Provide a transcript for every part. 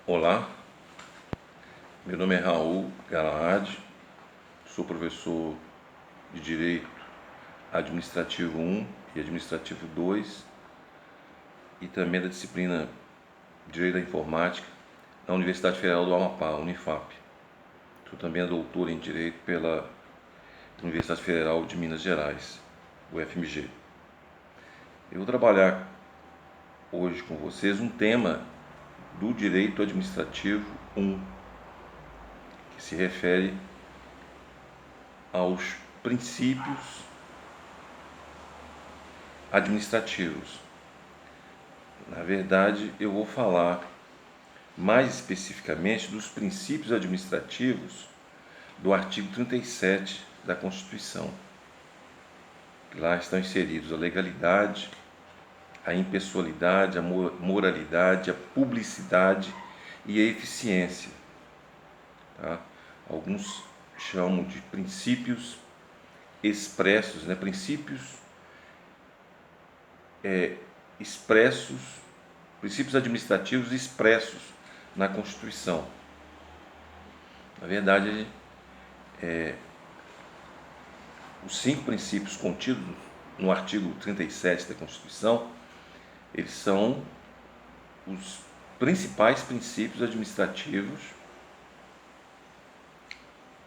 Olá, meu nome é Raul Galahad, sou professor de Direito Administrativo 1 e Administrativo 2 e também da disciplina Direito da Informática na Universidade Federal do Amapá, Unifap. Sou também doutor em Direito pela Universidade Federal de Minas Gerais, UFMG. Eu vou trabalhar hoje com vocês um tema do Direito Administrativo 1, que se refere aos princípios administrativos. Na verdade, eu vou falar mais especificamente dos princípios administrativos do artigo 37 da Constituição. Lá estão inseridos a legalidade, a impessoalidade, a moralidade, a publicidade e a eficiência. Tá? Alguns chamam de princípios expressos, princípios expressos, princípios administrativos expressos na Constituição. Na verdade, os 5 princípios contidos no artigo 37 da Constituição, eles são os principais princípios administrativos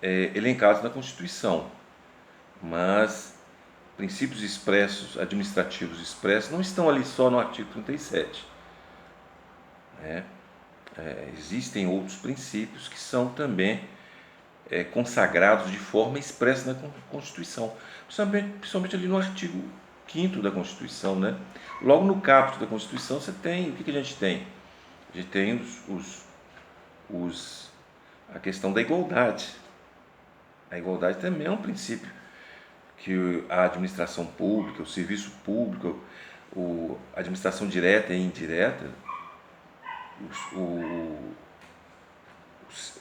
elencados na Constituição. Mas princípios expressos, administrativos expressos, não estão ali só no artigo 37. Existem outros princípios que são também consagrados de forma expressa na Constituição, principalmente ali no artigo 5º da Constituição. Logo no caput da Constituição você tem, o que a gente tem? A gente tem a questão da igualdade. A igualdade também é um princípio que a administração pública, o serviço público, a administração direta e indireta,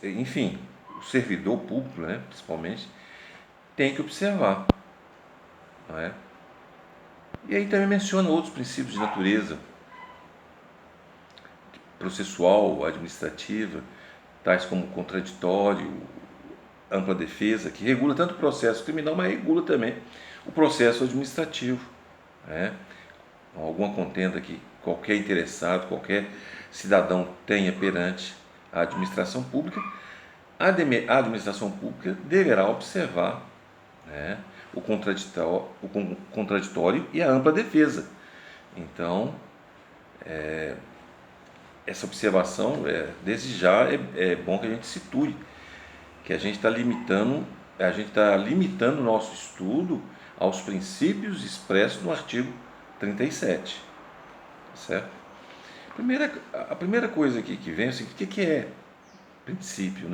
enfim, o servidor público, principalmente, tem que observar. Não é? E aí também menciona outros princípios de natureza processual, administrativa, tais como contraditório, ampla defesa, que regula tanto o processo criminal, mas regula também o processo administrativo. Alguma contenda que qualquer interessado, qualquer cidadão tenha perante a administração pública, a administração pública deverá observar o contraditório e a ampla defesa. Então, essa observação, desde já, é bom que a gente situe que a gente está limitando o nosso estudo aos princípios expressos no artigo 37. Certo? A primeira coisa aqui que vem é o seguinte: o que é princípio?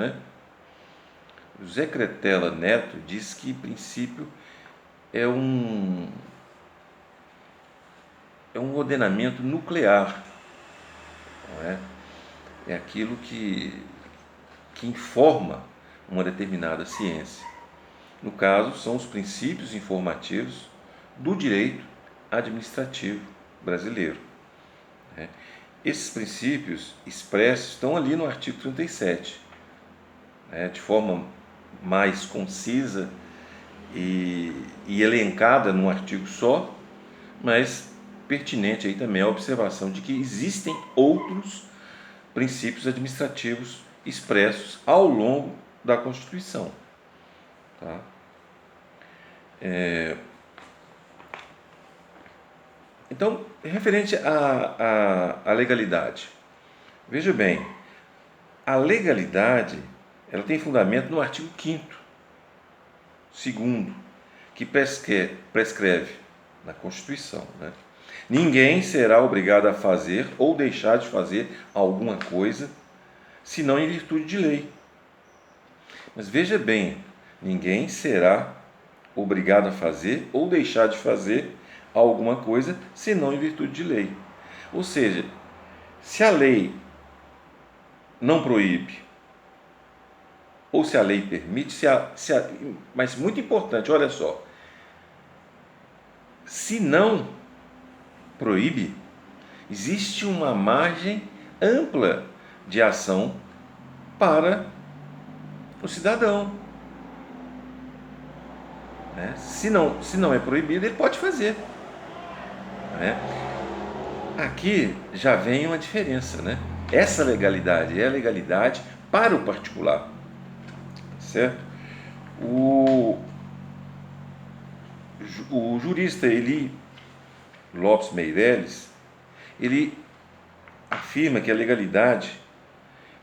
José Cretella Neto diz que princípio é um ordenamento nuclear. Não é? É aquilo que informa uma determinada ciência. No caso, são os princípios informativos do direito administrativo brasileiro. Esses princípios expressos estão ali no artigo 37, de forma mais concisa e elencada num artigo só, mas pertinente aí também a observação de que existem outros princípios administrativos expressos ao longo da Constituição. Tá? Então, referente à legalidade, veja bem, a legalidade ela tem fundamento no artigo 5º, 2º, que prescreve na Constituição. Ninguém será obrigado a fazer ou deixar de fazer alguma coisa, senão em virtude de lei. Mas veja bem, ninguém será obrigado a fazer ou deixar de fazer alguma coisa, senão em virtude de lei. Ou seja, se a lei não proíbe, ou se a lei permite, mas muito importante, olha só, se não proíbe, existe uma margem ampla de ação para o cidadão, né? Se não é proibido, ele pode fazer, né? Aqui já vem uma diferença, né? Essa legalidade é a legalidade para o particular, certo? O, o jurista Eli Lopes Meireles, ele afirma que a legalidade,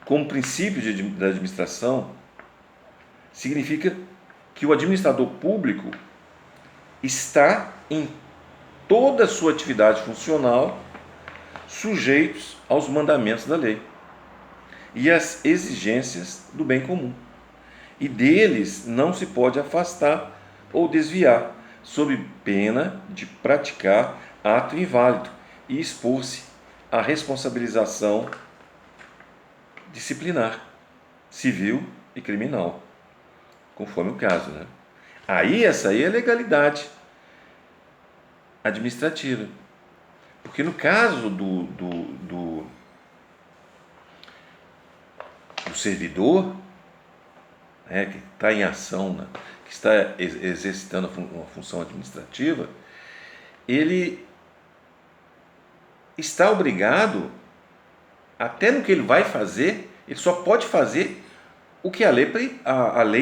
como princípio da administração, significa que o administrador público está em toda a sua atividade funcional sujeitos aos mandamentos da lei e às exigências do bem comum, e deles não se pode afastar ou desviar, sob pena de praticar ato inválido e expor-se à responsabilização disciplinar, civil e criminal, conforme o caso, né? Essa aí é a legalidade administrativa. Porque no caso do servidor, né, que está em ação, né, que está exercitando uma função administrativa, ele está obrigado, até no que ele vai fazer, ele só pode fazer o que a lei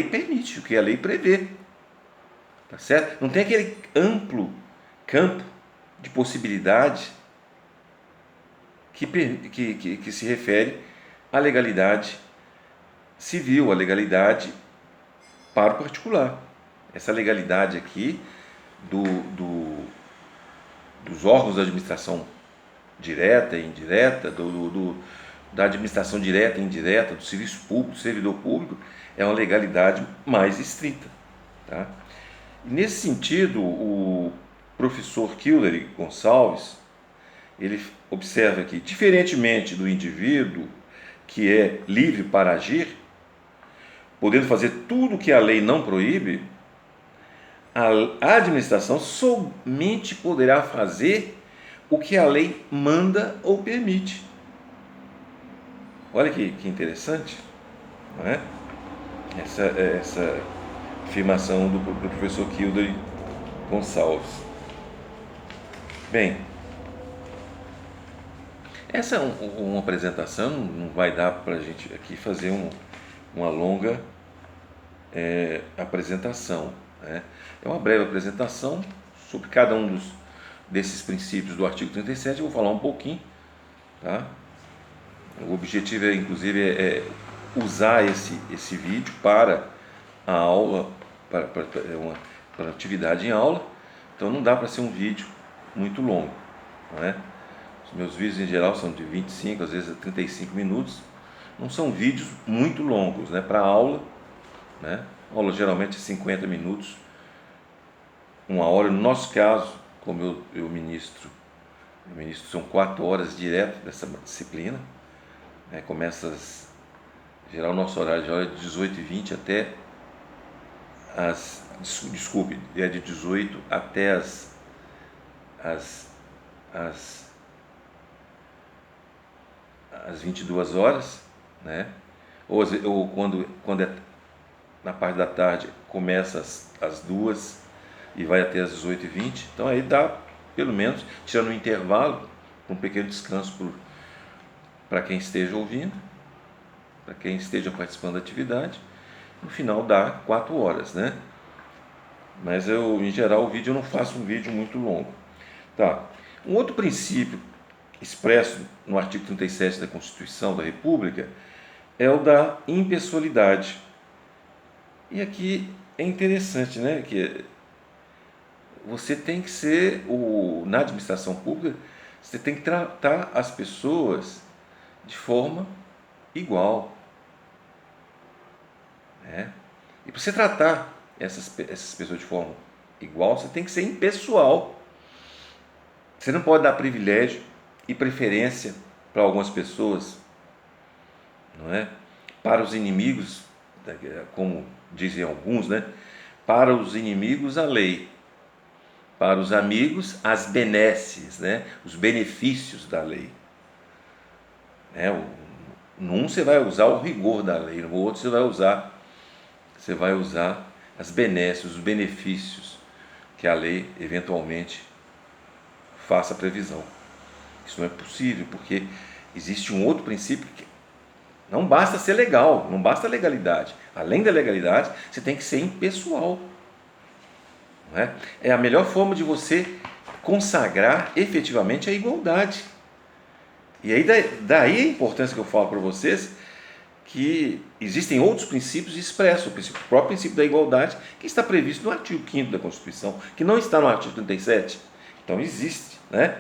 permite, o que a lei prevê. Tá certo? Não tem aquele amplo campo de possibilidade que se refere à legalidade civil, à legalidade para o particular. Essa legalidade aqui dos órgãos da administração direta e indireta, da administração direta e indireta, do serviço público, do servidor público, é uma legalidade mais estrita. Tá? E nesse sentido, o professor Kilder Gonçalves, ele observa que, diferentemente do indivíduo que é livre para agir, podendo fazer tudo o que a lei não proíbe, a administração somente poderá fazer o que a lei manda ou permite. Olha que interessante, não é? Essa afirmação do professor Kilder Gonçalves. Bem, essa é uma apresentação, não vai dar para a gente aqui fazer uma longa apresentação, né? É uma breve apresentação sobre cada um desses princípios do artigo 37, eu vou falar um pouquinho, tá? O objetivo inclusive usar esse vídeo para a aula, para atividade em aula, então não dá para ser um vídeo muito longo, não é? Os meus vídeos em geral são de 25, às vezes 35 minutos, não são vídeos muito longos, né? Para aula, né? A aula geralmente é 50 minutos, uma hora. No nosso caso, como eu ministro são 4 horas direto dessa disciplina, né? Começa em geral o nosso horário de aula é de 18h20 até é de 18 até as 22 horas, né? Ou quando é na parte da tarde, começa às 2 e vai até às 18h20. Então aí dá, pelo menos, tirando um intervalo, um pequeno descanso para quem esteja ouvindo, para quem esteja participando da atividade. No final dá 4 horas, né? Mas em geral, o vídeo eu não faço um vídeo muito longo. Tá. Um outro princípio expresso no artigo 37 da Constituição da República é o da impessoalidade. E aqui é interessante, né, que você tem que ser, na administração pública, você tem que tratar as pessoas de forma igual, né? E para você tratar essas pessoas de forma igual, você tem que ser impessoal. Você não pode dar privilégio e preferência para algumas pessoas, não é? Para os inimigos, como dizem alguns, né? Para os inimigos a lei, para os amigos as benesses, né? Os benefícios da lei, né? Num você vai usar o rigor da lei, no outro você vai usar as benesses, os benefícios que a lei eventualmente faça previsão. Isso não é possível, porque existe um outro princípio que não basta ser legal, não basta legalidade. Além da legalidade, você tem que ser impessoal. Não é? É a melhor forma de você consagrar efetivamente a igualdade. E aí daí a importância que eu falo para vocês que existem outros princípios expressos, o próprio princípio da igualdade, que está previsto no artigo 5º da Constituição, que não está no artigo 37. Então existe, né?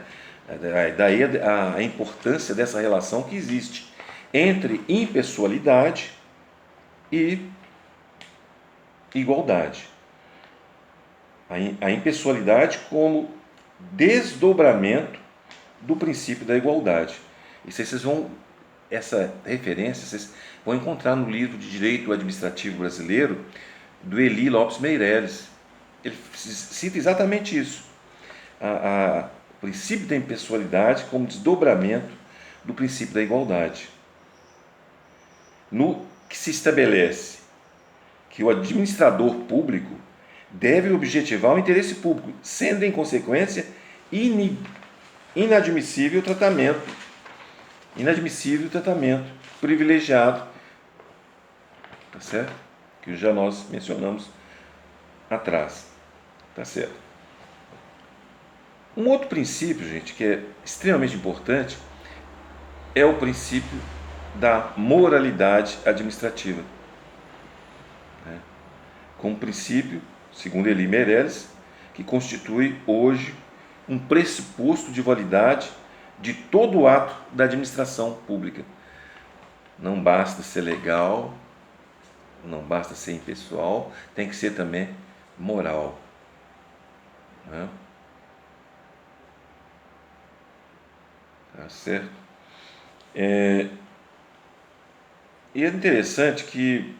Daí a importância dessa relação que existe entre impessoalidade e igualdade. A impessoalidade como desdobramento do princípio da igualdade. E vocês vão, essa referência vocês vão encontrar no livro de Direito Administrativo Brasileiro do Eli Lopes Meireles. Ele cita exatamente isso. O princípio da impessoalidade como desdobramento do princípio da igualdade. No que se estabelece que o administrador público deve objetivar o interesse público, sendo em consequência inadmissível o tratamento privilegiado, tá certo? Que já nós mencionamos atrás, tá certo? Um outro princípio, gente, que é extremamente importante é o princípio da moralidade administrativa, né? Como princípio, segundo Eli Meireles, que constitui hoje um pressuposto de validade de todo o ato da administração pública. Não basta ser legal, não basta ser impessoal, tem que ser também moral, né? Tá certo? E é interessante que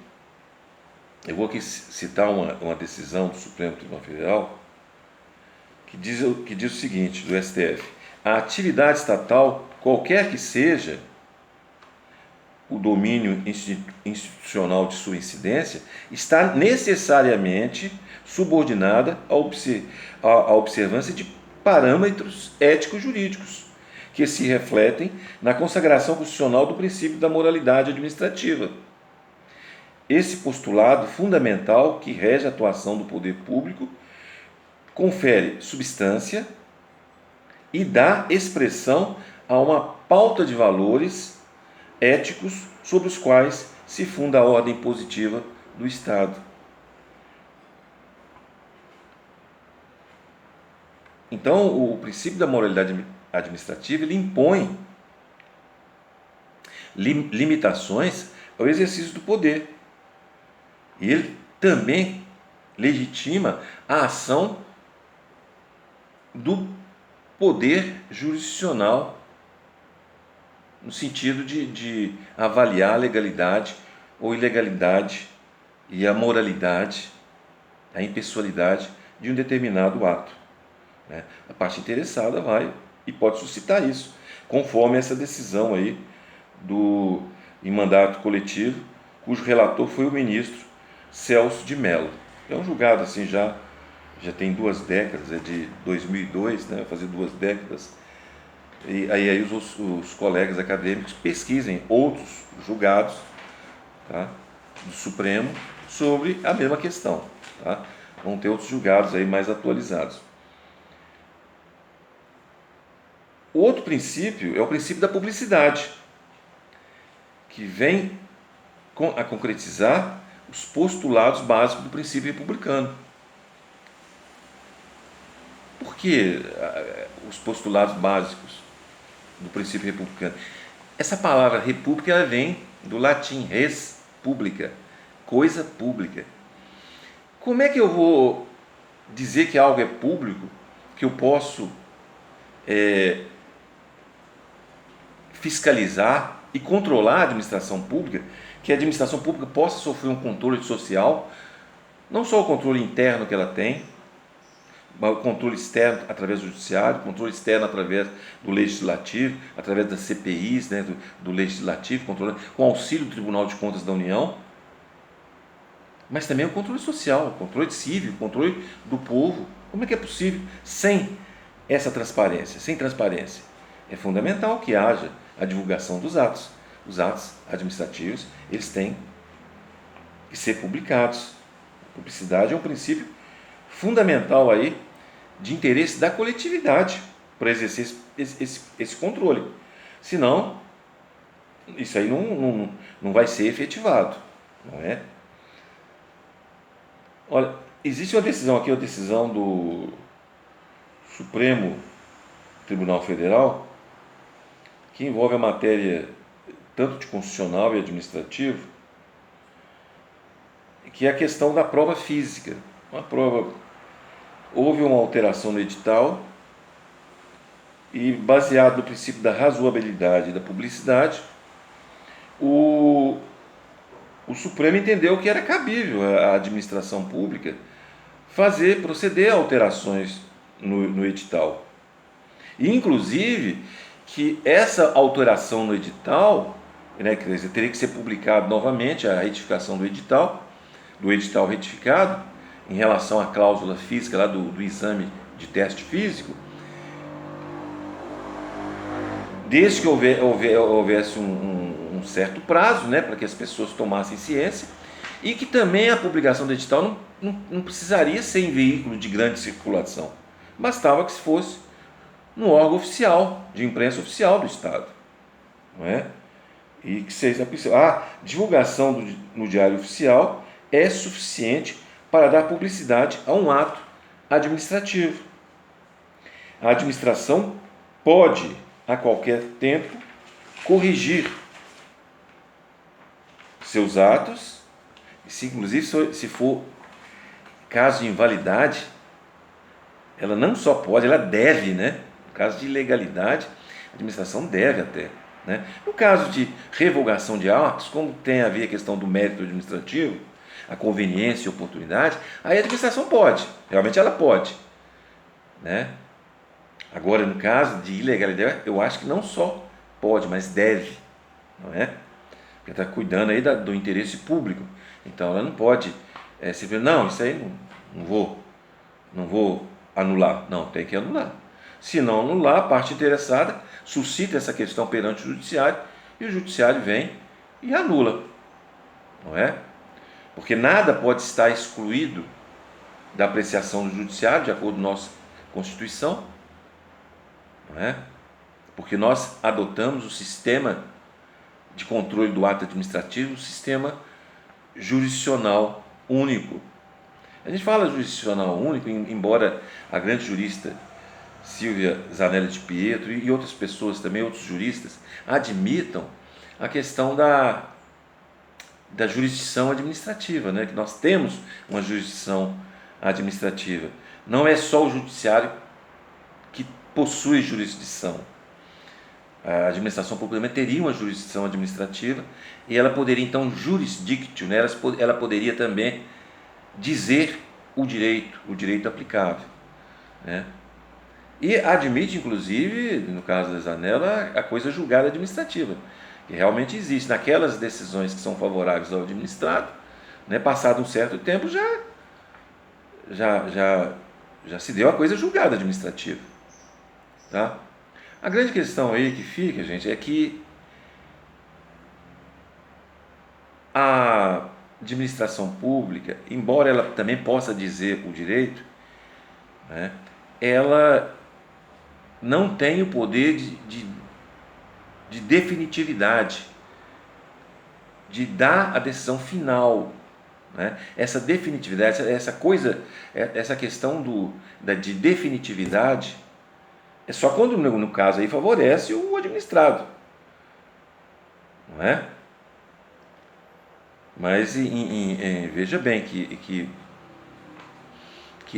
eu vou aqui citar uma decisão do Supremo Tribunal Federal que diz o seguinte, do STF: a atividade estatal, qualquer que seja o domínio institucional de sua incidência, está necessariamente subordinada à observância de parâmetros ético-jurídicos, que se refletem na consagração constitucional do princípio da moralidade administrativa. Esse postulado fundamental que rege a atuação do poder público confere substância e dá expressão a uma pauta de valores éticos sobre os quais se funda a ordem positiva do Estado. Então, o princípio da moralidade administrativa ele impõe limitações ao exercício do poder. E ele também legitima a ação do poder jurisdicional, no sentido de avaliar a legalidade ou ilegalidade e a moralidade, a impessoalidade de um determinado ato, né? A parte interessada vai e pode suscitar isso, conforme essa decisão aí em mandato coletivo, cujo relator foi o ministro Celso de Mello. É um julgado assim já tem 2 décadas, é de 2002, né? Vai fazer 2 décadas. E aí os colegas acadêmicos pesquisem outros julgados, tá, do Supremo sobre a mesma questão, tá? Vão ter outros julgados aí mais atualizados. O outro princípio é o princípio da publicidade, que vem a concretizar os postulados básicos do princípio republicano. Por que os postulados básicos do princípio republicano? Essa palavra república ela vem do latim res publica, coisa pública. Como é que eu vou dizer que algo é público, que eu posso fiscalizar e controlar a administração pública, que a administração pública possa sofrer um controle social, não só o controle interno que ela tem, o controle externo através do judiciário, controle externo através do legislativo, através das CPIs, né, do legislativo, controle, com auxílio do Tribunal de Contas da União, mas também o controle social, o controle cívico, o controle do povo. Como é que é possível sem essa transparência? Sem transparência, é fundamental que haja a divulgação dos atos. Os atos administrativos, eles têm que ser publicados. A publicidade é um princípio fundamental aí de interesse da coletividade para exercer esse controle. Senão, isso aí não vai ser efetivado, não é? Olha, existe uma decisão aqui, a decisão do Supremo Tribunal Federal, que envolve a matéria tanto de constitucional e administrativo, que é a questão da prova física. Uma prova, houve uma alteração no edital e, baseado no princípio da razoabilidade e da publicidade, o Supremo entendeu que era cabível à administração pública proceder a alterações no edital. E, inclusive, que essa alteração no edital, né, quer dizer, teria que ser publicado novamente a retificação do edital retificado, em relação à cláusula física lá do exame de teste físico, desde que houvesse um certo prazo, né, para que as pessoas tomassem ciência, e que também a publicação do edital não precisaria ser em veículo de grande circulação, bastava que se fosse no órgão oficial, de imprensa oficial do Estado, não é? E que seja a divulgação no Diário Oficial é suficiente para dar publicidade a um ato administrativo. A administração pode, a qualquer tempo, corrigir seus atos, inclusive se for caso de invalidade, ela não só pode, ela deve, né? No caso de ilegalidade, a administração deve até. Né? No caso de revogação de atos, como tem a ver a questão do mérito administrativo, a conveniência e oportunidade, aí a administração pode, realmente ela pode. Né? Agora, no caso de ilegalidade, eu acho que não só pode, mas deve, não é? Porque está cuidando aí do interesse público. Então, ela não pode simplesmente, não, isso aí não vou anular. Não, tem que anular. Se não anular, a parte interessada suscita essa questão perante o judiciário e o judiciário vem e anula, não é? Porque nada pode estar excluído da apreciação do judiciário, de acordo com a nossa Constituição, não é? Porque nós adotamos o sistema de controle do ato administrativo, o sistema jurisdicional único. A gente fala jurisdicional único, embora a grande jurista Silvia Zanella de Pietro e outras pessoas também, outros juristas, admitam a questão da jurisdição administrativa, né? Que nós temos uma jurisdição administrativa. Não é só o judiciário que possui jurisdição. A administração pública teria uma jurisdição administrativa e ela poderia então jurisdictio, né? Ela poderia também dizer o direito aplicável, né? E admite, inclusive, no caso da Zanella, a coisa julgada administrativa, que realmente existe. Naquelas decisões que são favoráveis ao administrado, né, passado um certo tempo, já se deu a coisa julgada administrativa. Tá? A grande questão aí que fica, gente, é que a administração pública, embora ela também possa dizer o direito, né, ela não tem o poder de definitividade, de dar a decisão final. Né? Essa definitividade, essa coisa, essa questão de definitividade, é só quando, no caso aí, favorece o administrado. Não é? Mas veja bem que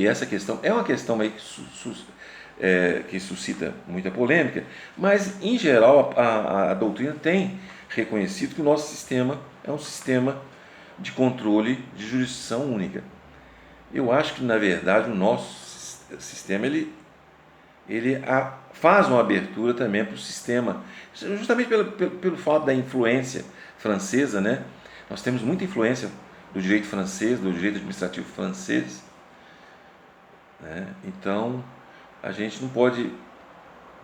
essa questão é uma questão aí que suscita muita polêmica, mas em geral a doutrina tem reconhecido que o nosso sistema é um sistema de controle de jurisdição única. Eu acho que na verdade o nosso sistema faz uma abertura também para o sistema, justamente pelo fato da influência francesa, né? Nós temos muita influência do direito francês, do direito administrativo francês, né? Então, a gente não pode,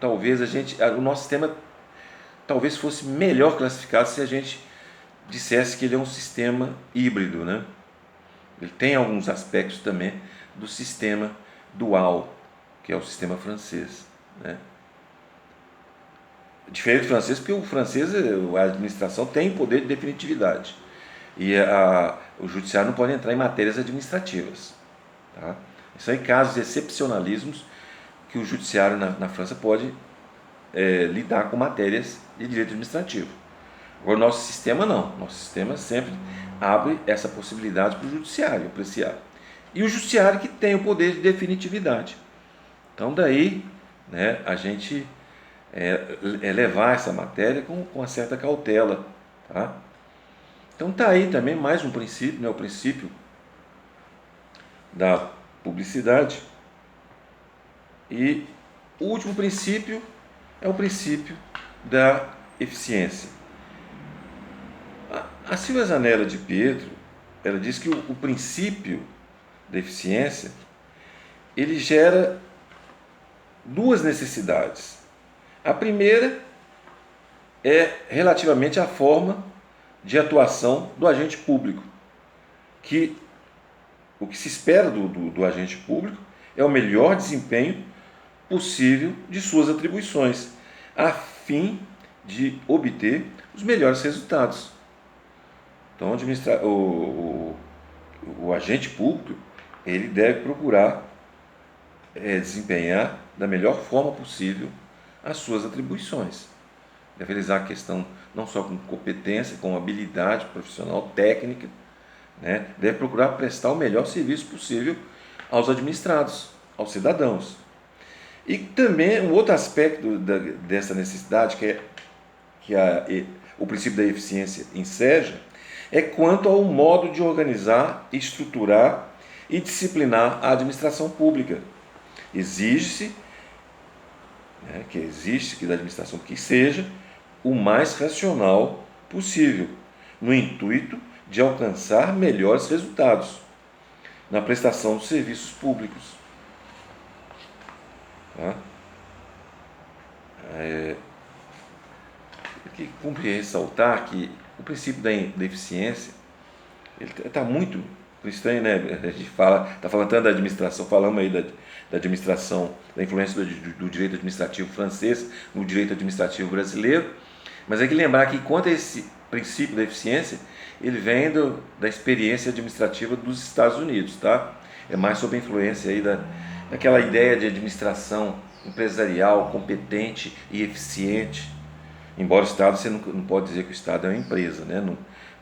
talvez o nosso sistema talvez fosse melhor classificado se a gente dissesse que ele é um sistema híbrido, né? Ele tem alguns aspectos também do sistema dual, que é o sistema francês, né? Diferente do francês, porque o francês, a administração tem poder de definitividade e o judiciário não pode entrar em matérias administrativas, tá? São em casos excepcionalismos que o judiciário na França pode lidar com matérias de direito administrativo. Agora, o nosso sistema não. Nosso sistema sempre abre essa possibilidade para o judiciário apreciar. E o judiciário que tem o poder de definitividade. Então, daí, né, a gente levar essa matéria com uma certa cautela. Tá? Então, está aí também mais um princípio, né, o princípio da publicidade. E o último princípio é o princípio da eficiência. A Silvia Zanella de Pietro, ela diz que o princípio da eficiência, ele gera duas necessidades. A primeira é relativamente à forma de atuação do agente público, que o que se espera do agente público é o melhor desempenho possível de suas atribuições, a fim de obter os melhores resultados. Então, o agente público, ele deve procurar desempenhar da melhor forma possível as suas atribuições. Deve realizar a questão não só com competência, com habilidade profissional, técnica, né? Deve procurar prestar o melhor serviço possível aos administrados, aos cidadãos. E também um outro aspecto dessa necessidade, o princípio da eficiência enseja, é quanto ao modo de organizar, estruturar e disciplinar a administração pública. Exige-se que da administração que seja o mais racional possível, no intuito de alcançar melhores resultados na prestação dos serviços públicos. Tá? Aqui cumpre ressaltar que o princípio da eficiência está muito estranho, né? A gente está falando tanto da administração, falamos aí da administração, da influência do direito administrativo francês no direito administrativo brasileiro, mas é que lembrar que quanto a esse princípio da eficiência, ele vem da experiência administrativa dos Estados Unidos, tá? É mais sob a influência aí daquela ideia de administração empresarial competente e eficiente. Embora o Estado, você não pode dizer que o Estado é uma empresa, né?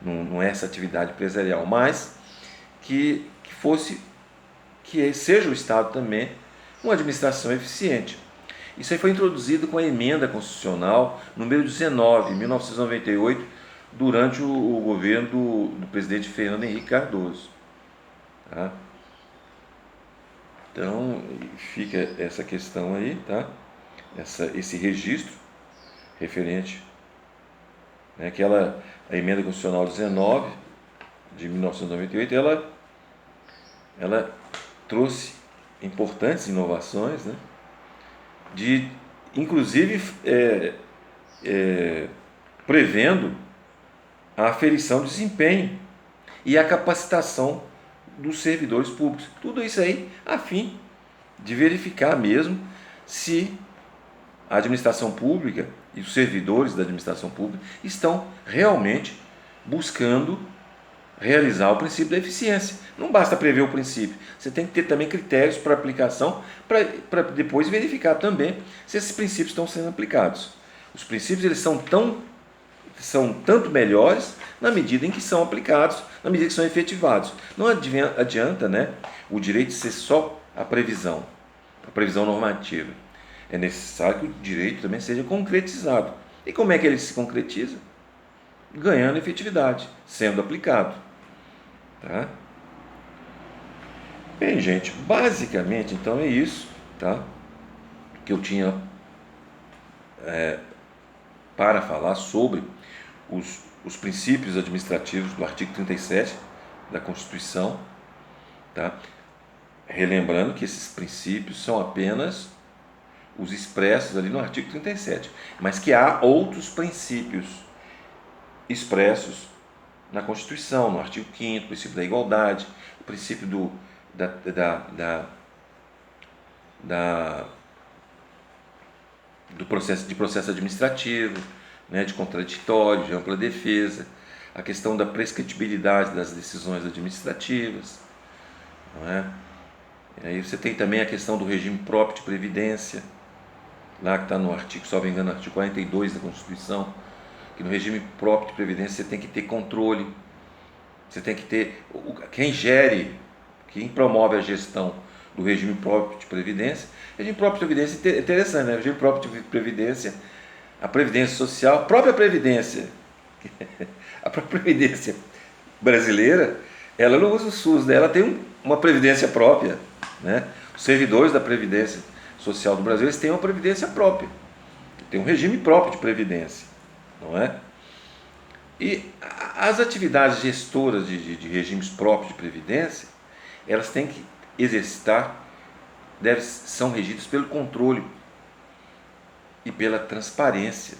Não é essa atividade empresarial, mas que seja o Estado também uma administração eficiente. Isso aí foi introduzido com a emenda constitucional número 19, em 1998, durante o governo do presidente Fernando Henrique Cardoso. Tá? Então, fica essa questão aí, tá? Esse registro referente, né, a emenda constitucional 19 de 1998, ela trouxe importantes inovações, né, inclusive prevendo a aferição de desempenho e a capacitação dos servidores públicos. Tudo isso aí a fim de verificar mesmo se a administração pública e os servidores da administração pública estão realmente buscando realizar o princípio da eficiência. Não basta prever o princípio, você tem que ter também critérios para aplicação, para depois verificar também se esses princípios estão sendo aplicados. Os princípios eles são tanto melhores na medida em que são aplicados, na medida que são efetivados. Não adianta, né, o direito ser só a previsão normativa. É necessário que o direito também seja concretizado. E como é que ele se concretiza? Ganhando efetividade, sendo aplicado. Tá? Bem, gente, basicamente então é isso, tá? Que eu tinha para falar sobre os princípios administrativos do artigo 37 da Constituição, tá? Relembrando que esses princípios são apenas os expressos ali no artigo 37, mas que há outros princípios expressos na Constituição, no artigo 5º, o princípio da igualdade, o princípio da, da, da, da do processo administrativo, né, de contraditório, de ampla defesa, a questão da prescritibilidade das decisões administrativas, não é? E aí você tem também a questão do regime próprio de previdência, lá que está no artigo, só me engano, no artigo 42 da Constituição, que no regime próprio de previdência você tem que ter controle, você tem que ter quem gere, quem promove a gestão do regime próprio de previdência. Regime próprio de previdência é interessante, né? Regime próprio de previdência, a previdência social, a própria previdência brasileira, ela não usa o SUS, né? Ela tem uma previdência própria, né? Os servidores da previdência social do Brasil, eles têm uma previdência própria, tem um regime próprio de previdência, não é? E as atividades gestoras de regimes próprios de previdência, elas têm que exercitar, são regidas pelo controle e pela transparência.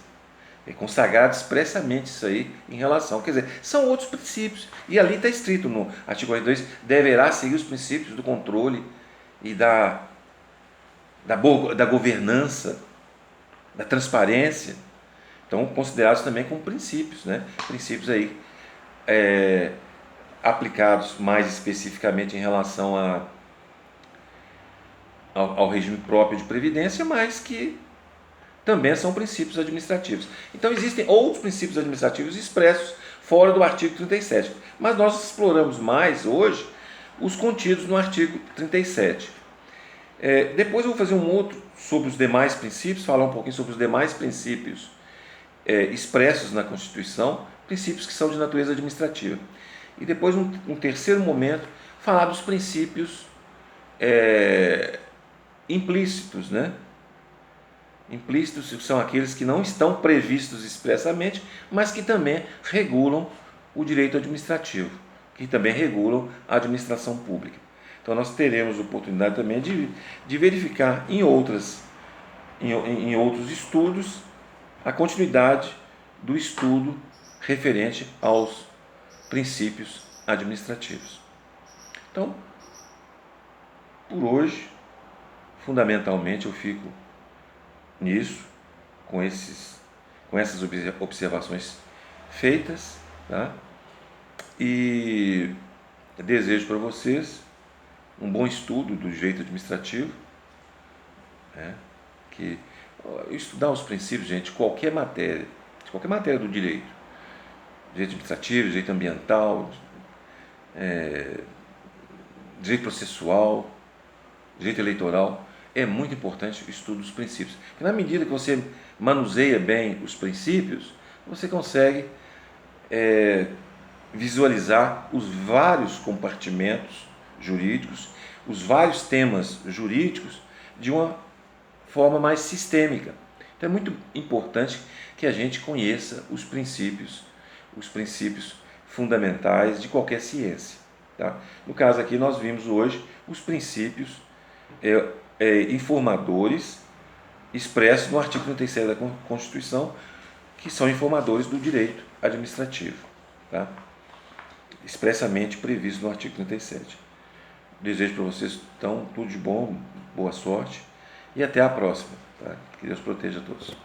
É consagrado expressamente isso aí em relação, quer dizer, são outros princípios. E ali está escrito no artigo 42, deverá seguir os princípios do controle e da governança, da transparência. Então, considerados também como princípios, né? Princípios aí aplicados mais especificamente em relação ao regime próprio de previdência, mas que também são princípios administrativos. Então, existem outros princípios administrativos expressos fora do artigo 37, mas nós exploramos mais hoje os contidos no artigo 37. Depois eu vou fazer um outro sobre os demais princípios, falar um pouquinho sobre os demais princípios expressos na Constituição, princípios que são de natureza administrativa. E depois, um terceiro momento, falar dos princípios implícitos, né? Implícitos são aqueles que não estão previstos expressamente, mas que também regulam o direito administrativo, que também regulam a administração pública. Então nós teremos oportunidade também de verificar em outros estudos a continuidade do estudo referente aos princípios administrativos. Então, por hoje, fundamentalmente eu fico nisso, com essas observações feitas, tá? E desejo para vocês um bom estudo do direito administrativo, né? Que estudar os princípios, gente, de qualquer matéria do direito administrativo, direito ambiental, direito processual, direito eleitoral, é muito importante o estudo dos princípios. Porque na medida que você manuseia bem os princípios, você consegue visualizar os vários compartimentos jurídicos, os vários temas jurídicos de uma forma mais sistêmica. Então é muito importante que a gente conheça os princípios fundamentais de qualquer ciência. Tá? No caso aqui nós vimos hoje os princípios informadores expressos no artigo 37 da Constituição, que são informadores do direito administrativo, tá? Expressamente previsto no artigo 37. Desejo para vocês, então, tudo de bom, boa sorte e até a próxima. Tá? Que Deus proteja a todos.